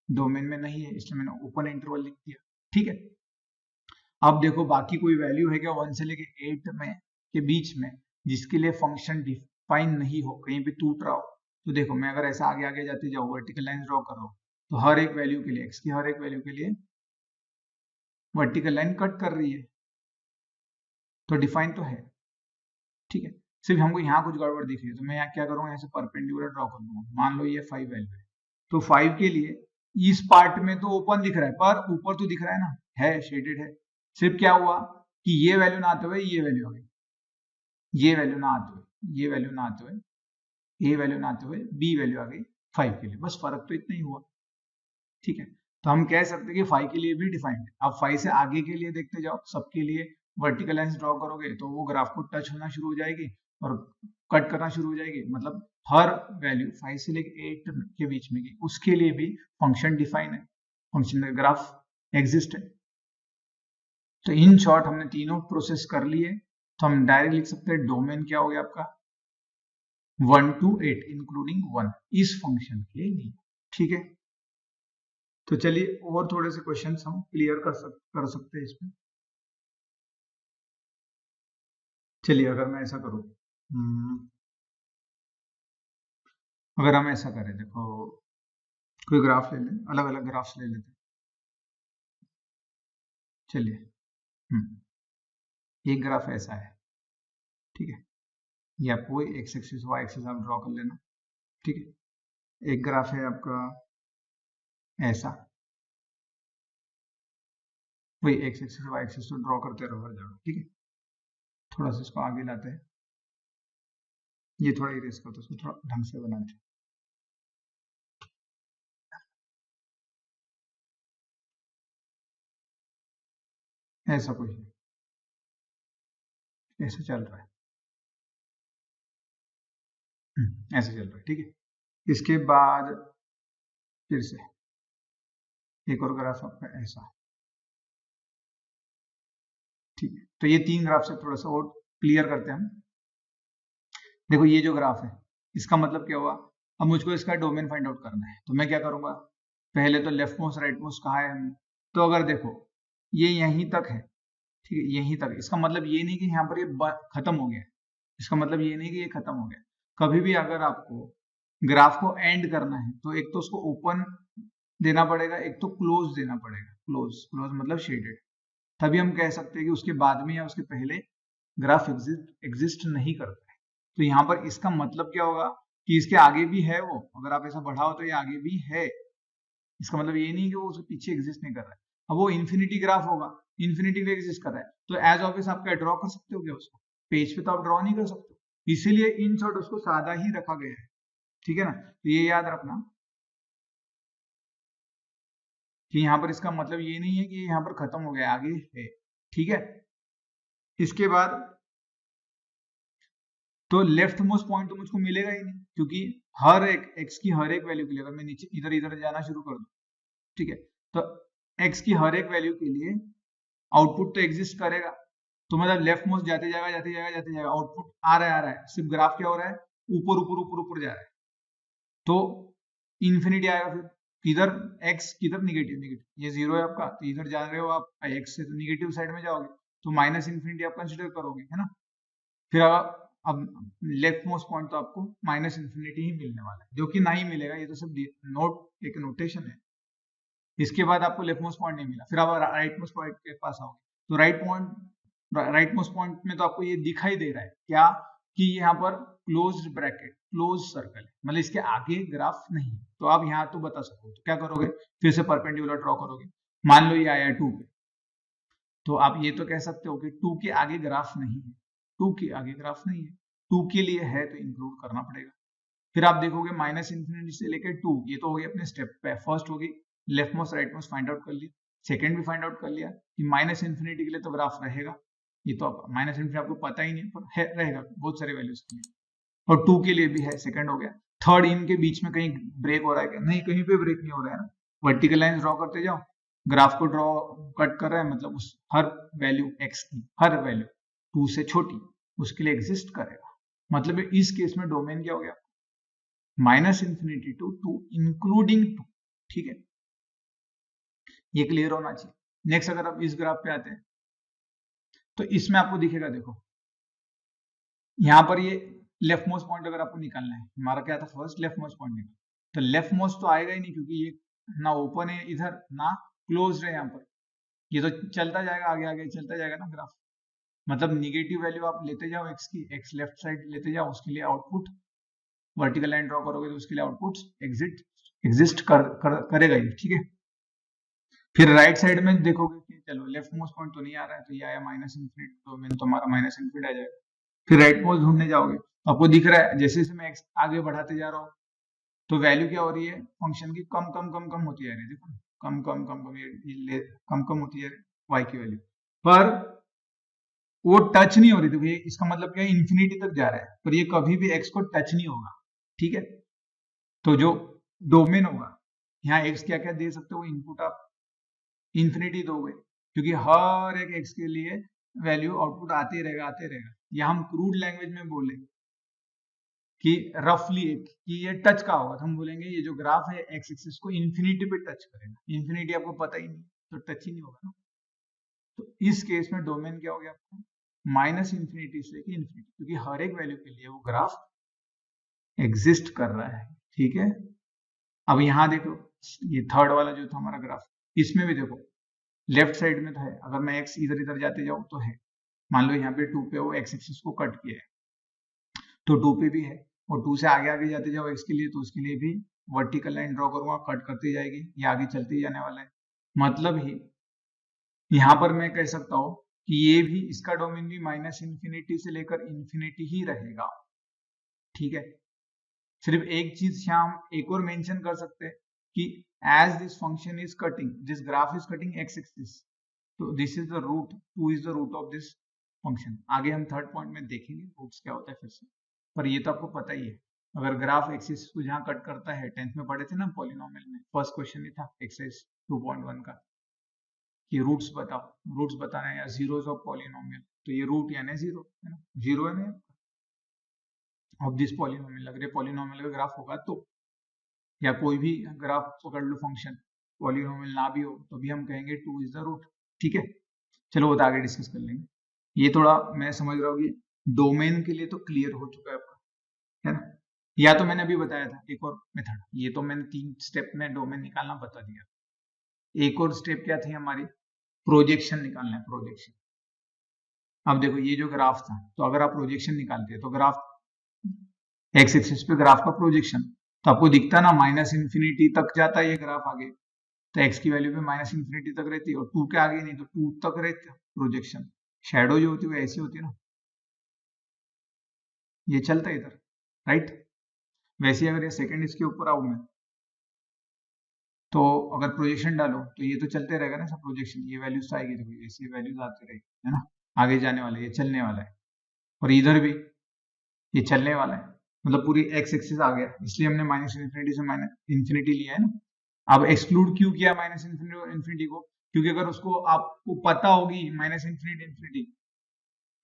डोमेन में नहीं है, इसलिए मैंने ओपन इंटरवल लिख दिया, ठीक है। अब देखो बाकी कोई वैल्यू है क्या 1 से लेके 8 में के बीच में जिसके लिए फंक्शन डिफाइन नहीं हो, कहीं पे टूट रहा हो, तो देखो मैं अगर ऐसा आगे आगे जाते जाऊँ, वर्टिकल लाइन ड्रॉ कर रहा हूँ, तो हर एक वैल्यू के लिए, x की हर एक वैल्यू के लिए वर्टिकल लाइन कट कर रही है, तो डिफाइन तो है, ठीक है। सिर्फ हमको यहाँ कुछ गड़बड़ दिख रही है, तो मैं यहाँ क्या करूँगा, यहाँ से परपेंडिकुलर ड्रॉ कर दूंगा, मान लो ये 5 वैल्यू है, तो 5 के लिए इस पार्ट में तो ओपन दिख रहा है, पर ऊपर तो दिख रहा है ना, है शेडेड है, सिर्फ क्या हुआ कि ये वैल्यू ना आते हुए ये वैल्यू आ गई, ये वैल्यू ना आते हुए ये वैल्यू ना आते हुए ए वैल्यू ना आते हुए बी वैल्यू आ गई 5 के लिए, बस फर्क तो इतना ही हुआ, ठीक है। तो हम कह सकते हैं कि 5 के लिए भी डिफाइंड है। अब 5 से आगे के लिए देखते जाओ, सबके लिए वर्टिकल लाइंस ड्रॉ करोगे तो वो ग्राफ को टच होना शुरू हो जाएगी और कट करना शुरू हो जाएगी, मतलब हर वैल्यू 5 से लेकर 8 के बीच में की उसके लिए भी फंक्शन डिफाइन है, फंक्शन का ग्राफ एग्जिस्ट है। तो इन शॉर्ट हमने तीनों प्रोसेस कर लिए, तो हम डायरेक्ट लिख सकते हैं डोमेन क्या हो गया आपका 1 to 8 इंक्लूडिंग 1 इस फंक्शन के लिए, ठीक है। तो चलिए और थोड़े से क्वेश्चंस हम क्लियर कर सकते हैं इसमें। चलिए अगर मैं ऐसा करूं, अगर हम ऐसा करें, देखो कोई ग्राफ ले लें, अलग अलग ग्राफ्स ले लेते हैं, चलिए एक ग्राफ ऐसा है, ठीक है, ये आपको एक्स एक्सिस वाई एक्सिस आप ड्रॉ कर लेना, ठीक है। एक ग्राफ है आपका ऐसा, वही एक्स एक्सिस वाई एक्सिस तो ड्रॉ करते रहो हर जगह, ठीक है। थोड़ा सा इसको आगे लाते हैं, ये थोड़ा इरेज करते हैं, इसको थोड़ा ढंग से बनाते हैं, ऐसा कुछ नहीं, ऐसा चल रहा है, ऐसे चल रहा है, ठीक है। इसके बाद फिर से एक और ग्राफ आपका ऐसा, ठीक है। तो ये 3 ग्राफ से थोड़ा सा और क्लियर करते हैं हम। देखो ये जो ग्राफ है इसका मतलब क्या हुआ, अब मुझको इसका डोमेन फाइंड आउट करना है, तो मैं क्या करूंगा, पहले तो लेफ्ट मोस्ट राइट मोस्ट कहाँ है हमें, तो अगर देखो ये यहीं तक है, ठीक है, यहीं तक, इसका मतलब ये नहीं कि यहाँ पर ये खत्म हो गया, इसका मतलब ये नहीं कि ये खत्म हो गया। कभी भी अगर आपको ग्राफ को एंड करना है तो एक तो उसको ओपन देना पड़ेगा, एक तो क्लोज देना पड़ेगा, क्लोज क्लोज मतलब शेडेड, तभी हम कह सकते हैं कि उसके बाद में या उसके पहले ग्राफ एग्जिस्ट नहीं करता है। तो यहाँ पर इसका मतलब क्या होगा कि इसके आगे भी है वो, अगर आप ऐसा बढ़ाओ तो ये आगे भी है, इसका मतलब ये नहीं कि वो उसके पीछे एग्जिस्ट नहीं कर रहा है। अब वो इन्फिनिटी ग्राफ होगा, इन्फिनिटी पे एग्जिस्ट कर रहा है, तो एज ऑब्वियस आप क्या ड्रॉ कर सकते हो क्या उसको, पेज पे तो आप ड्रॉ नहीं कर सकते, इसीलिए इन शॉर्ट उसको सादा ही रखा गया है, ठीक है ना। तो ये याद रखना कि यहाँ पर इसका मतलब ये नहीं है कि यहाँ पर खत्म हो गया, आगे है, ठीक है। इसके बाद तो लेफ्ट मोस्ट पॉइंट तो मुझको मिलेगा ही नहीं, क्योंकि हर एक x की हर एक वैल्यू के लिए अगर मैं नीचे इधर इधर जाना शुरू कर दूं, ठीक है, तो x की हर एक वैल्यू के लिए आउटपुट तो एग्जिस्ट करेगा, तो मतलब लेफ्ट मोस्ट जाते जाएगा जाते जाएगा जाते जाएगा, आउटपुट आ रहा है, सिर्फ ग्राफ क्या हो रहा है, ऊपर ऊपर ऊपर ऊपर जा रहा है, तो इन्फिनिटी आएगा, फिर किधर x किधर निगेटिव निगेटिव, ये 0 है आपका, तो इधर जा रहे हो आप x से तो निगेटिव साइड में जाओगे, तो माइनस इन्फिनिटी आप कंसिडर करोगे, है ना। फिर अब लेफ्ट मोस्ट पॉइंट तो आपको माइनस इन्फिनिटी ही मिलने वाला है, जो कि ना ही मिलेगा, ये तो सिर्फ नोट एक नोटेशन है। इसके बाद आपको लेफ्ट मोस्ट पॉइंट नहीं मिला, फिर आप राइट मोस्ट पॉइंट के पास आओगे, तो राइट मोस्ट पॉइंट में तो आपको ये दिखाई दे रहा है क्या, कि यहाँ पर क्लोज ब्रैकेट क्लोज सर्कल है, मतलब इसके आगे ग्राफ नहीं है। तो आप यहाँ तो बता सको, तो क्या करोगे, फिर से परपेंडिकुलर ड्रॉ करोगे। मान लो ये आया 2 पे, तो आप ये तो कह सकते हो कि 2 के आगे ग्राफ नहीं है, 2 के आगे ग्राफ नहीं है, 2 के लिए है तो इंक्लूड करना पड़ेगा। फिर आप देखोगे माइनस इन्फिनिटी से लेकर 2, ये तो हो गई अपने स्टेप पे, फर्स्ट होगी left most right most find out कर लिया, सेकंड भी फाइंड आउट कर लिया कि माइनस इन्फिनिटी के लिए तो ग्राफ रहेगा, ये तो माइनस इन्फिनिटी आपको पता ही नहीं, पर है रहेगा बहुत सारे वैल्यूज के लिए, और 2 के लिए भी है, सेकंड हो गया। थर्ड, इनके बीच में कहीं ब्रेक हो रहा है क्या, नहीं, कहीं पे ब्रेक नहीं हो रहा है ना, वर्टिकल लाइन ड्रॉ करते जाओ, ग्राफ को ड्रॉ कट कर रहा है, मतलब उस हर वैल्यू एक्स की हर वैल्यू 2 से छोटी उसके लिए एग्जिस्ट करेगा, मतलब इस केस में डोमेन क्या हो गया, माइनस इन्फिनिटी टू इंक्लूडिंग 2, ठीक है, ये क्लियर होना चाहिए। नेक्स्ट अगर आप इस ग्राफ पे आते हैं तो इसमें आपको दिखेगा, देखो यहाँ पर ये लेफ्ट मोस्ट पॉइंट अगर आपको निकालना है, हमारा क्या था फर्स्ट लेफ्ट मोस्ट पॉइंट निकाल, तो लेफ्ट मोस्ट तो आएगा ही नहीं, क्योंकि ये ना ओपन है इधर ना क्लोज है यहाँ पर, ये तो चलता जाएगा आगे आगे चलता जाएगा ना ग्राफ, मतलब निगेटिव वैल्यू आप लेते जाओ एक्स की, एक्स लेफ्ट साइड लेते जाओ, उसके लिए आउटपुट वर्टिकल लाइन ड्रॉ करोगे तो उसके लिए आउटपुट एग्जिस्ट करेगा ये, ठीक है। फिर राइट साइड में देखोगे कि चलो लेफ्ट मोस्ट पॉइंट तो नहीं आ रहा है, तो ये आया माइनस इन्फिनिटी, तो मैंने तो हमारा माइनस इन्फिनिटी आ जाएगा। फिर राइट मोस्ट ढूंढने जाओगे तो आपको दिख रहा है जैसे जैसे मैं एक्स आगे बढ़ाते जा रहा हूँ तो वैल्यू क्या हो रही है फंक्शन की, कम कम कम कम होती जा रही है, देखो कम कम कम कम ये कम कम होती जा रही है वाई की वैल्यू, पर वो टच नहीं हो रही, देखो ये इसका मतलब क्या है, इन्फिनिटी तक जा रहा है, पर ये कभी भी एक्स को टच नहीं होगा, ठीक है। तो जो डोमेन होगा, यहाँ एक्स क्या क्या दे सकते हो, इनपुट आप इन्फिनिटी दोगे, क्योंकि हर एक एक्स के लिए वैल्यू आउटपुट आते रहेगा, या हम क्रूड लैंग्वेज में बोले कि रफली कि ये टच का होगा, तो हम बोलेंगे ये जो ग्राफ है एक्स एक्सिस को इन्फिनिटी पे टच करेगा, इन्फिनिटी आपको पता ही नहीं तो टच ही नहीं होगा ना। तो इस केस में डोमेन क्या हो गया आपका, माइनस इन्फिनिटी से लेके इन्फिनिटी, क्योंकि हर एक वैल्यू के लिए वो ग्राफ एग्जिस्ट कर रहा है, ठीक है। अब यहाँ देखो ये थर्ड वाला जो था हमारा ग्राफ, इसमें भी देखो लेफ्ट साइड में तो है, अगर मैं एक्स इधर इधर जाते जाऊं तो है, मान लो यहाँ पे 2 पे वो एक्स एक्सिस को कट किया है तो 2 पे भी है, और 2 से आगे आगे जाते जाओ एक्स के लिए तो उसके लिए भी वर्टिकल लाइन ड्रॉ करूंगा, कट करती जाएगी, ये आगे चलते ही जाने वाला है, मतलब ही यहाँ पर मैं कह सकता हूँ कि ये भी इसका डोमेन भी माइनस इन्फिनिटी से लेकर इन्फिनिटी ही रहेगा, ठीक है। सिर्फ एक चीज यहाँ हम एक और मेंशन कर सकते हैं कि as this function is cutting, this graph is cutting X axis, तो this is the root, 2 is the root of this function. आगे हम थर्ड पॉइंट में देखेंगे रूट्स क्या होता है फिर से, पर ये तो आपको पता ही है, अगर ग्राफ एक्सिस को जहाँ कट करता है, 10th में पढ़े थे ना पॉलिनोमियल में, फर्स्ट क्वेश्चन ही था एक्सरसाइज 2.1 का, कि रूट्स बताओ, रूट्स बताना है या जीरोस ऑफ पॉलिनोमियल, तो ये रूट यानी जीरो है ना, जीरो है ना ऑफ दिस पॉलिनोमियल, अगर ये पॉलिनोमियल का ग्राफ होगा तो, या कोई भी ग्राफ पकड़ लो फंक्शन पॉलिनोमियल ना भी हो तो भी हम कहेंगे 2 इज द रूट, ठीक है। चलो वो तो आगे डिस्कस कर लेंगे, ये थोड़ा मैं समझ रहा हूँ कि डोमेन के लिए तो क्लियर हो चुका है आपका, है ना। या तो मैंने अभी बताया था एक और मेथड, ये तो मैंने 3 स्टेप में डोमेन निकालना बता दिया, एक और स्टेप क्या थी हमारी, प्रोजेक्शन निकालना है, प्रोजेक्शन। अब देखो ये जो ग्राफ था, तो अगर आप प्रोजेक्शन निकालते हैं तो ग्राफ एक्स एक्सिस पे ग्राफ का प्रोजेक्शन, तो आपको दिखता ना माइनस इन्फिनिटी तक जाता है ये ग्राफ आगे, तो एक्स की वैल्यू पे माइनस इन्फिनिटी तक रहती है, और 2 के आगे नहीं तो 2 तक रहता है प्रोजेक्शन, शेडो जो होती है वो ऐसी होती है ना, ये चलता है इधर, राइट। वैसे अगर ये सेकंड इसके ऊपर आऊं मैं, तो अगर प्रोजेक्शन डालो तो ये तो चलते रहेगा ना सब प्रोजेक्शन, ये वैल्यूज तो आएगी, देखो ऐसी वैल्यूज आती रहेगी, है ना, आगे जाने वाला है, ये चलने वाला है, और इधर भी ये चलने वाला है, मतलब पूरी एक्स एक्सिस आ गया, इसलिए हमने माइनस इन्फिनिटी से माइनस इन्फिनिटी लिया है ना। अब एक्सक्लूड क्यों किया माइनस इन्फिनिटी को, क्योंकि अगर उसको आपको पता होगी माइनस इन्फिनिटी इन्फिनिटी,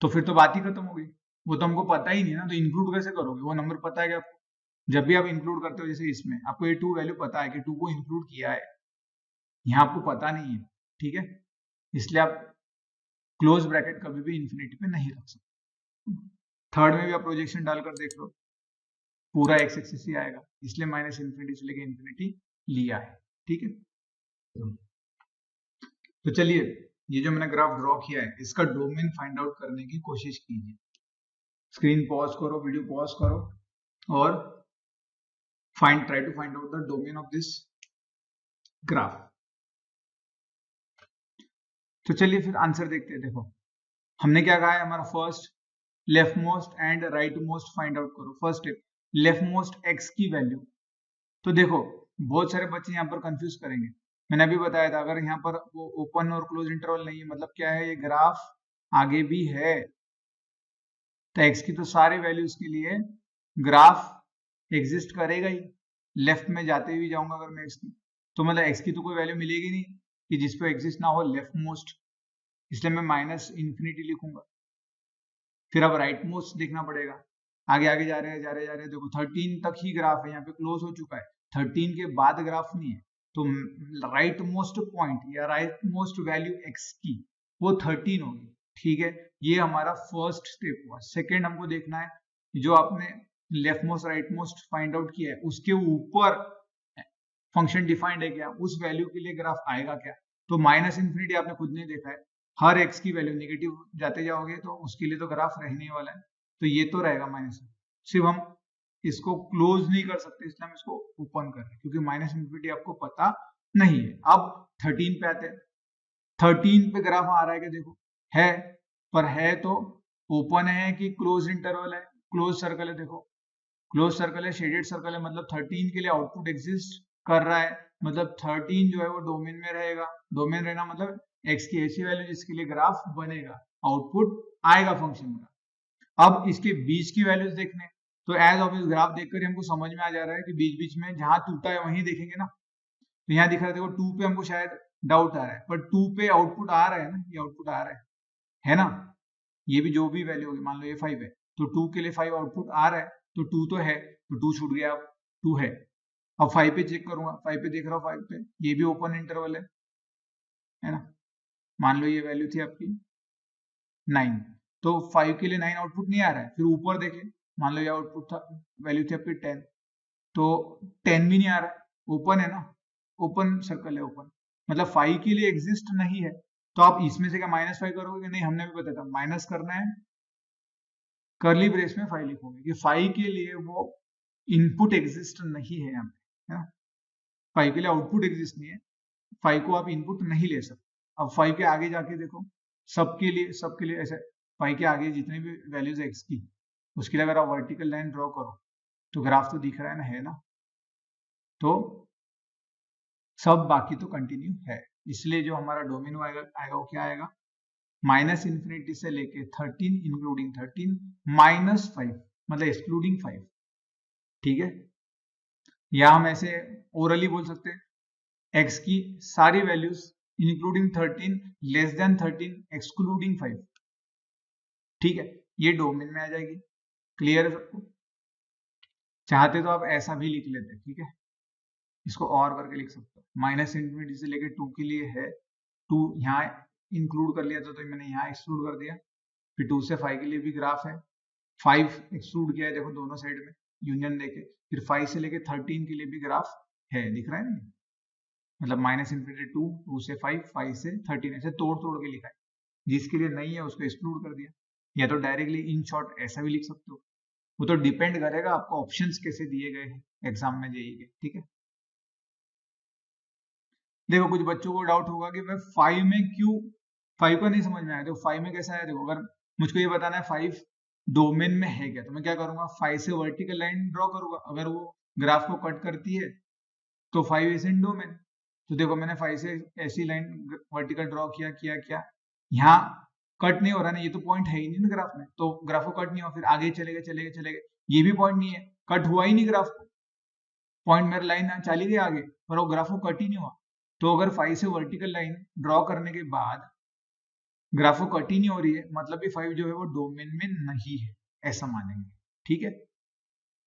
तो फिर तो बात ही खत्म होगी, वो तो हमको पता ही नहीं ना, तो इंक्लूड कैसे करोगे, वो नंबर पता है कि आपको, जब भी आप इंक्लूड करते हो जैसे इसमें आपको ये 2 वैल्यू पता है कि 2 को इंक्लूड किया है, यहाँ आपको पता नहीं है, ठीक है, इसलिए आप क्लोज ब्रैकेट कभी भी इन्फिनिटी पे नहीं रख सकते। थर्ड में भी आप प्रोजेक्शन डालकर देख लो, पूरा एक्स एक्सिस ही आएगा, इसलिए माइनस इन्फिनिटी से लेके इन्फिनिटी लिया है। ठीक है, तो चलिए ये जो मैंने ग्राफ ड्रॉ किया है इसका डोमेन फाइंड आउट करने की कोशिश कीजिए। स्क्रीन पॉज करो, वीडियो पॉज करो और try to find out the domain of this graph. तो चलिए फिर आंसर देखते हैं। देखो हमने क्या कहा है, हमारा first leftmost and rightmost find out करो। First step, leftmost X की वैल्यू। तो देखो बहुत सारे बच्चे यहाँ पर कंफ्यूज करेंगे, मैंने अभी बताया था अगर यहाँ पर वो ओपन और क्लोज इंटरवल नहीं है मतलब क्या है, ये ग्राफ आगे भी है तो एक्स की तो सारे वैल्यूज के लिए ग्राफ एग्जिस्ट करेगा ही। लेफ्ट में जाते हुए जाऊंगा अगर मैं एक्स की, तो मतलब एक्स की तो कोई वैल्यू मिलेगी नहीं कि जिसपे एग्जिस्ट ना हो लेफ्ट मोस्ट, इसलिए मैं माइनस इन्फिनिटी लिखूंगा। फिर अब राइट मोस्ट देखना पड़ेगा, आगे आगे जा रहे हैं जा रहे हैं जा रहे हैं, देखो 13 तक ही ग्राफ है, यहाँ पे क्लोज हो चुका है, 13 के बाद ग्राफ नहीं है, तो राइट मोस्ट पॉइंट या राइट मोस्ट वैल्यू एक्स की वो 13 होगी। ठीक है, ये हमारा फर्स्ट स्टेप हुआ। सेकेंड हमको देखना है जो आपने left most right most find out किया है उसके ऊपर फंक्शन डिफाइंड है क्या, उस वैल्यू के लिए ग्राफ आएगा क्या। तो माइनस इन्फिनिटी आपने खुद नहीं देखा है, हर एक्स की वैल्यू नेगेटिव जाते जाओगे तो उसके लिए तो ग्राफ रहने वाला है, तो ये तो रहेगा माइनस। सिर्फ हम इसको क्लोज नहीं कर सकते इसलिए हम इसको ओपन कर रहे हैं क्योंकि माइनस इन्फिनिटी आपको पता नहीं है। अब 13 पे आते हैं, 13 पे ग्राफ आ रहा है क्या, देखो है, पर है तो ओपन है कि क्लोज इंटरवल है, क्लोज सर्कल है। देखो क्लोज सर्कल है, शेडेड सर्कल है, मतलब 13 के लिए आउटपुट एग्जिस्ट कर रहा है, मतलब 13 जो है वो डोमेन में रहेगा। डोमेन रहना मतलब एक्स की ऐसी वैल्यू जिसके लिए ग्राफ बनेगा, आउटपुट आएगा फंक्शन का। अब इसके बीच की वैल्यूज देखने, तो एज ऑब्वियस ग्राफ देखकर हमको समझ में आ जा रहा है कि बीच बीच में जहां टूटा है वहीं देखेंगे ना, तो यहाँ दिख रहा है देखो 2 पे हमको शायद डाउट आ रहा है, पर 2 पे आउटपुट आ रहा है ना, ये आउटपुट आ रहा है ना, ये भी जो भी वैल्यू होगी, मान लो ये 5 है तो 2 के लिए 5 आउटपुट आ रहा है, तो 2 तो है, तो 2 छूट गया, अब 2 है। अब 5 पे चेक करूंगा, 5 पे देख रहा हूँ, 5 पे ये भी ओपन इंटरवल है ना, मान लो ये वैल्यू थी आपकी 9, तो 5 के लिए 9 आउटपुट नहीं आ रहा है। फिर ऊपर देखें, मान लो ये आउटपुट था, वैल्यू थी आपकी 10, तो 10 भी नहीं आ रहा है, ओपन है ना, ओपन सर्कल है, ओपन मतलब 5 के लिए एग्जिस्ट नहीं है। तो आप इसमें से क्या -5 करोगे कि नहीं, हमने भी बताया था माइनस करना है, कर्ली ब्रेस में 5 लिखोगे कि 5 के लिए वो इनपुट एग्जिस्ट नहीं है यहाँ पे, है ना, 5 के लिए आउटपुट एग्जिस्ट नहीं है, 5 को आप इनपुट नहीं ले सकते। अब 5 के आगे जाके देखो, सबके लिए ऐसे 5 के आगे जितने भी वैल्यूज एक्स की, उसके लिए अगर आप वर्टिकल लाइन ड्रॉ करो तो ग्राफ तो दिख रहा है ना, तो सब बाकी तो कंटिन्यू है, इसलिए जो हमारा डोमेन आएगा वो क्या आएगा, माइनस इन्फिनिटी से लेके 13 इंक्लूडिंग 13 -5 मतलब एक्सक्लूडिंग 5। ठीक है, या हम ऐसे ओरली बोल सकते हैं एक्स की सारी values including 13 less than 13 excluding 5। ठीक है, ये डोमेन में आ जाएगी। क्लियर है सबको, चाहते तो आप ऐसा भी लिख लेते, ठीक है, इसको और करके लिख सकते हो, माइनस इन्फिनिटी से लेके 2 के लिए है, 2 यहाँ इंक्लूड कर लिया था तो मैंने यहाँ एक्सक्लूड कर दिया, फिर 2 से 5 के लिए भी ग्राफ है, 5 एक्सक्लूड किया है देखो दोनों साइड में यूनियन लेके, फिर 5 से लेके 13 के लिए भी ग्राफ है, दिख रहा है ना, मतलब माइनस इन्फिनिटी 2 से 5, 5 से 13 ऐसे तोड़ तोड़ के लिखा है, जिसके लिए नहीं है उसको एक्सक्लूड कर दिया, या तो डायरेक्टली इन शॉर्ट ऐसा भी लिख सकते हो, वो तो डिपेंड करेगा आपको ऑप्शंस कैसे दिए गए हैं एग्जाम में जेईई के। ठीक है, देखो कुछ बच्चों को डाउट होगा कि भाई 5 में क्यों, 5 का नहीं समझ में आया, देखो 5 में कैसा है, देखो अगर मुझको ये बताना है 5 डोमेन में है क्या, तो मैं क्या करूंगा, 5 से वर्टिकल लाइन ड्रॉ करूंगा, अगर वो ग्राफ को कट करती है तो 5 इज इन डोमेन। तो देखो मैंने 5 से ऐसी लाइन वर्टिकल ड्रॉ किया किया क्या, यहाँ कट नहीं हो रहा ना, ये तो पॉइंट है ही नहीं ना ग्राफ में, तो ग्राफ को कट नहीं हुआ, फिर आगे चले गए चले गए चले गए, ये भी पॉइंट नहीं है, कट हुआ ही नहीं ग्राफ को, पॉइंट मेरा लाइन चली गई आगे पर वो ग्राफ को कट ही नहीं हुआ। तो अगर 5 से वर्टिकल लाइन ड्रॉ करने के बाद ग्राफ को कट ही नहीं हो रही है, मतलब कि 5 जो है वो डोमेन में नहीं है, ऐसा मानेंगे। ठीक है,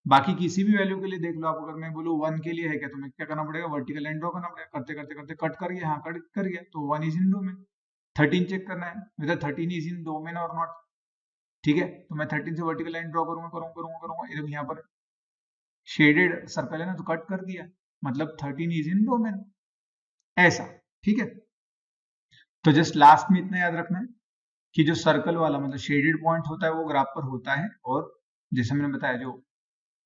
बाकी किसी भी वैल्यू के लिए देख लो आप, अगर मैं बोलूँ 1 के लिए है क्या, तो मैं क्या करना पड़ेगा, वर्टिकल लाइन ड्रॉ करना पड़ेगा, करते करते करते कट कर गया, हाँ कट कर गया, तो 1 इज इन डोमेन। 13 चेक करना है वेदर 13 इज इन डोमेन और नॉट, ठीक है, तो मैं 13 से वर्टिकल लाइन ड्रॉ करूंगा। ये देखो यहाँ पर शेडेड सर्कल है ना, तो कट कर दिया, मतलब 13 इज इन डोमेन, ऐसा। ठीक है, तो जस्ट लास्ट में इतना याद रखना है कि जो सर्कल वाला मतलब शेडेड पॉइंट होता है वो ग्राफ पर होता है, और जैसे मैंने बताया जो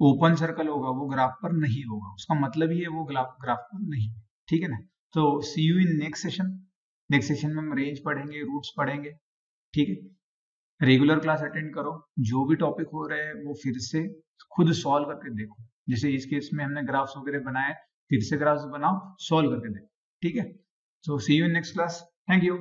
ओपन सर्कल होगा वो ग्राफ पर नहीं होगा, उसका मतलब ही है वो ग्राफ पर नहीं। ठीक है ना, तो see you in next session. Next session में हम रेंज पढ़ेंगे, रूट्स पढ़ेंगे। ठीक है, रेगुलर क्लास अटेंड करो, जो भी टॉपिक हो रहे हैं वो फिर से खुद सॉल्व करके देखो। जैसे इस केस में हमने ग्राफ्स वगैरह बनाए, फिर से ग्राफ्स बनाओ, सॉल्व करके देखो। ठीक है, so see you in next class. Thank you.